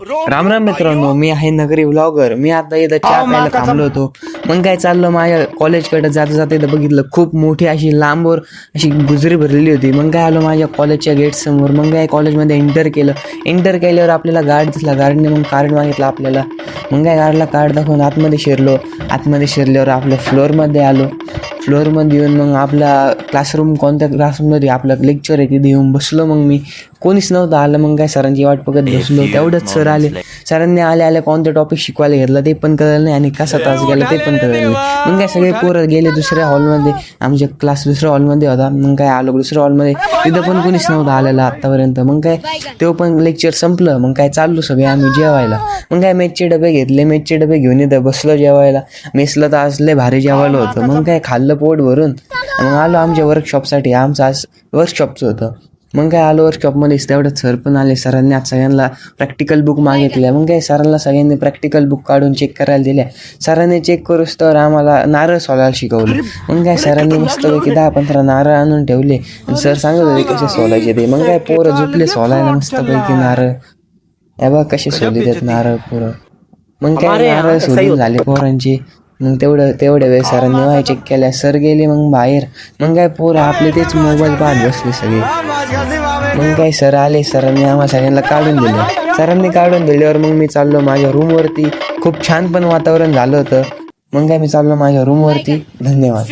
राम राम मित्रांनो, मी आहे नगरी व्लॉगर. मी आता इथं चहा प्यायला थांबलो होतो. मग काय चाललं, माझ्या कॉलेजकडे जाता जाता इथं बघितलं खूप मोठी अशी लांबवर अशी गुजरी भरलेली होती. मग काय आलो माझ्या कॉलेजच्या गेट समोर. मग काय कॉलेजमध्ये एंटर केल्यावर आपल्याला गार्ड दिसला. गार्डने मग कार्ड मागितलं आपल्याला. मग काय गार्डला कार्ड दाखवून आतमध्ये शिरल्यावर आपल्या फ्लोअरमध्ये आलो. फ्लोअरमध्ये येऊन मग आपला क्लासरूम, कोणत्या क्लासरूममध्ये आपलं लेक्चर आहे तिथे येऊन बसलो. मग मी कोणीच नव्हतं आलं. मग काय सरांची वाट बघत बसलो. तेवढंच सर आले. सरांनी आले कोणतं टॉपिक शिकवायला घेतलं ते पण कळलं नाही आणि कसा तास गेला ते पण कळलं नाही. मग काय सगळे पोरं गेले दुसऱ्या हॉलमध्ये. आमच्या क्लास दुसऱ्या हॉलमध्ये होता. मग काय आलो दुसऱ्या हॉलमध्ये. तिथं पण कोणीच नव्हतं आलेलं आत्तापर्यंत. मग काय तेव्हा पण लेक्चर संपलं. मग काय चाललो सगळे आम्ही जेवायला. मग काय मेसचे डबे घेतले. मेसचे डबे घेऊन इथं बसलो जेवायला. मेसला तर आज लय भारी जेवायला होतं. मग काय खाल्लं पोट भरून. मग आलो आमच्या वर्कशॉपसाठी. आमचं आज वर्कशॉपचं होतं. मग काय आलो वर्कशॉपमध्ये. तेवढ्यात सर पण आले. सरांनी आज सगळ्यांना प्रॅक्टिकल बुक मागितल्या. मग काय सरांना सगळ्यांनी प्रॅक्टिकल बुक काढून चेक करायला दिल्या. सरांनी चेक करूच तर आम्हाला नारळ सोलायला शिकवलं. मग काय सरांनी मस्तपैकी 10-15 नारळ आणून ठेवले. सर सांगत होते कसे सोलायचे ते. मग काय पोरं झोपले सोलायला मस्तपैकी नारळ. हे बघ कसे सोली देत नारळ पोरं. मग काय नारळ सोडून झाले पोरांची. मग तेवढ्या वेळेस सरांनी वाय चेक केल्या. सर गेले मग बाहेर. मग काय पोरं आपले तेच मोबाईल पाहत बसले सगळे. मग काय सर आले. सरांनी आम्हाला सगळ्यांना काढून दिलं. सरांनी काढून दिल्यावर मग मी चाललो माझ्या रूमवरती. खूप छान पण वातावरण झालं होतं. मग काय मी चाललो माझ्या रूमवरती. धन्यवाद.